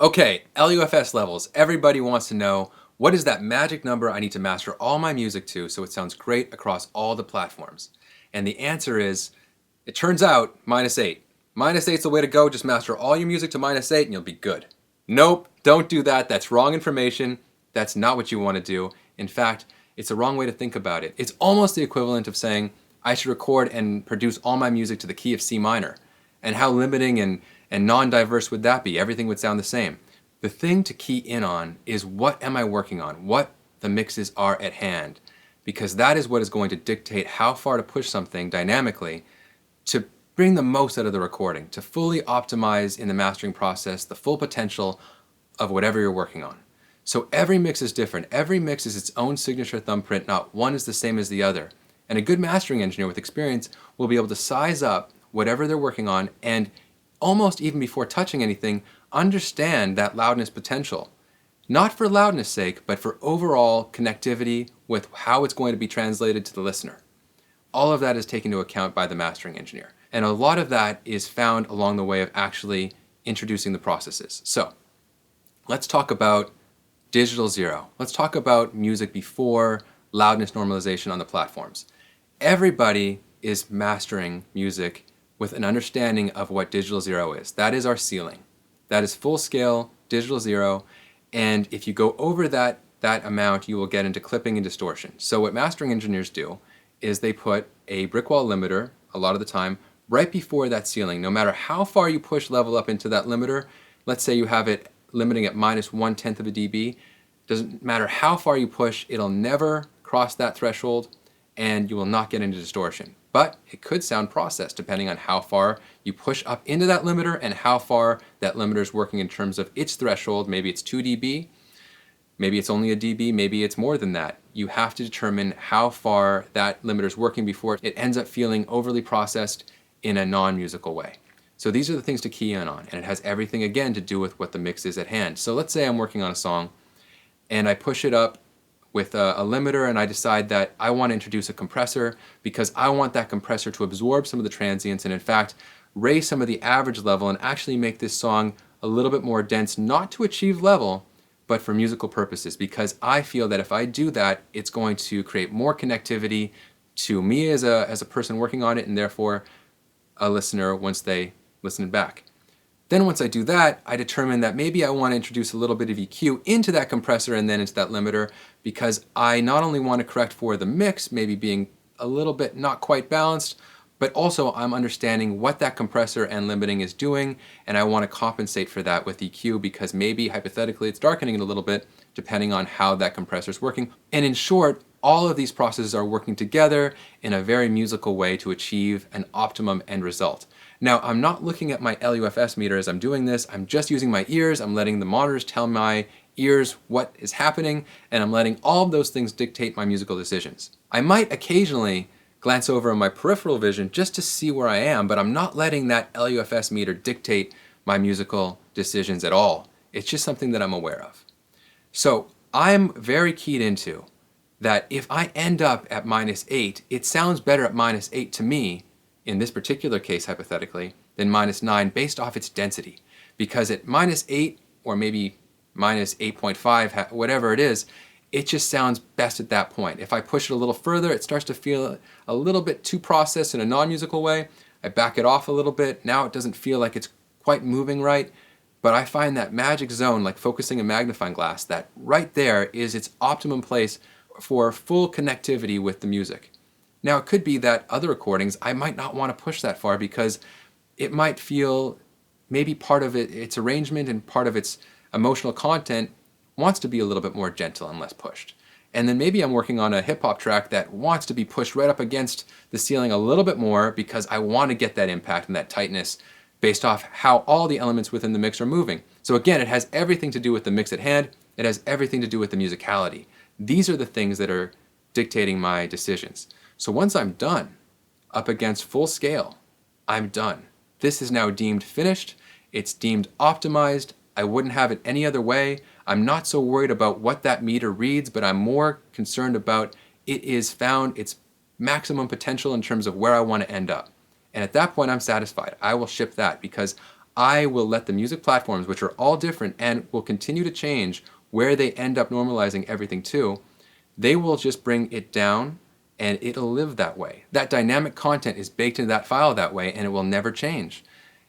Okay, LUFS levels. Everybody wants to know, what is that magic number I need to master all my music to so it sounds great across all the platforms? And the answer is, it turns out, -8. -8's the way to go. Just master all your music to -8 and you'll be good. Nope, don't do that. That's wrong information. That's not what you want to do. In fact, it's a wrong way to think about it. It's almost the equivalent of saying, I should record and produce all my music to the key of C minor. And how limiting and non-diverse would that be? Everything would sound the same. The thing to key in on is, what am I working on? What the mixes are at hand. Because that is what is going to dictate how far to push something dynamically to bring the most out of the recording, to fully optimize in the mastering process the full potential of whatever you're working on. So every mix is different. Every mix is its own signature thumbprint. Not one is the same as the other. And a good mastering engineer with experience will be able to size up whatever they're working on and, almost even before touching anything, understand that loudness potential. Not for loudness sake, but for overall connectivity with how it's going to be translated to the listener. All of that is taken into account by the mastering engineer. And a lot of that is found along the way of actually introducing the processes. So let's talk about digital zero. Let's talk about music before loudness normalization on the platforms. Everybody is mastering music with an understanding of what digital zero is. That is our ceiling. That is full scale digital zero. And if you go over that amount, you will get into clipping and distortion. So what mastering engineers do is they put a brick wall limiter, a lot of the time, right before that ceiling. No matter how far you push level up into that limiter, let's say you have it limiting at -1/10 of a dB, doesn't matter how far you push, it'll never cross that threshold and you will not get into distortion. But it could sound processed depending on how far you push up into that limiter and how far that limiter is working in terms of its threshold. Maybe it's 2 dB, maybe it's only a dB, maybe it's more than that. You have to determine how far that limiter is working before it ends up feeling overly processed in a non-musical way. So these are the things to key in on, and it has everything again to do with what the mix is at hand. So let's say I'm working on a song and I push it up with a limiter and I decide that I want to introduce a compressor because I want that compressor to absorb some of the transients and in fact raise some of the average level and actually make this song a little bit more dense, not to achieve level, but for musical purposes, because I feel that if I do that, it's going to create more connectivity to me as a person working on it and therefore a listener once they listen back. Then once I do that, I determine that maybe I want to introduce a little bit of EQ into that compressor and then into that limiter, because I not only want to correct for the mix maybe being a little bit not quite balanced, but also I'm understanding what that compressor and limiting is doing, and I want to compensate for that with EQ because maybe hypothetically it's darkening it a little bit depending on how that compressor is working. And in short, all of these processes are working together in a very musical way to achieve an optimum end result. Now, I'm not looking at my LUFS meter as I'm doing this. I'm just using my ears. I'm letting the monitors tell my ears what is happening, and I'm letting all of those things dictate my musical decisions. I might occasionally glance over my peripheral vision just to see where I am, but I'm not letting that LUFS meter dictate my musical decisions at all. It's just something that I'm aware of. So I'm very keyed into that if I end up at -8, it sounds better at -8 to me, in this particular case hypothetically, than -9 based off its density. Because at -8 or maybe -8.5, whatever it is, it just sounds best at that point. If I push it a little further, it starts to feel a little bit too processed in a non-musical way. I back it off a little bit. Now it doesn't feel like it's quite moving right. But I find that magic zone, like focusing a magnifying glass, that right there is its optimum place for full connectivity with the music. Now it could be that other recordings, I might not want to push that far because it might feel maybe part of its arrangement and part of its emotional content wants to be a little bit more gentle and less pushed. And then maybe I'm working on a hip hop track that wants to be pushed right up against the ceiling a little bit more because I want to get that impact and that tightness based off how all the elements within the mix are moving. So again, it has everything to do with the mix at hand. It has everything to do with the musicality. These are the things that are dictating my decisions. So once I'm done, up against full scale, I'm done. This is now deemed finished. It's deemed optimized. I wouldn't have it any other way. I'm not so worried about what that meter reads, but I'm more concerned about it is found its maximum potential in terms of where I want to end up. And at that point, I'm satisfied. I will ship that because I will let the music platforms, which are all different and will continue to change where they end up normalizing everything to, they will just bring it down and it'll live that way. That dynamic content is baked into that file that way and it will never change.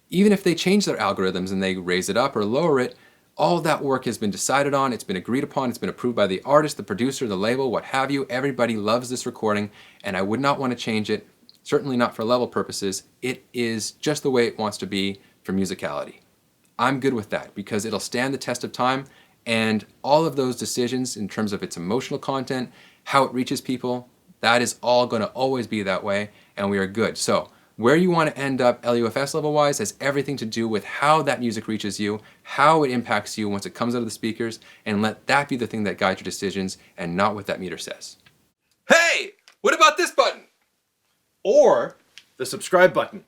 Even if they change their algorithms and they raise it up or lower it, all of that work has been decided on, it's been agreed upon, it's been approved by the artist, the producer, the label, what have you. Everybody loves this recording and I would not want to change it, certainly not for level purposes. It is just the way it wants to be for musicality. I'm good with that because it'll stand the test of time, and all of those decisions in terms of its emotional content, how it reaches people, that is all going to always be that way, and we are good. So where you want to end up LUFS level wise has everything to do with how that music reaches you, how it impacts you once it comes out of the speakers, and let that be the thing that guides your decisions and not what that meter says. Hey, what about this button? Or the subscribe button.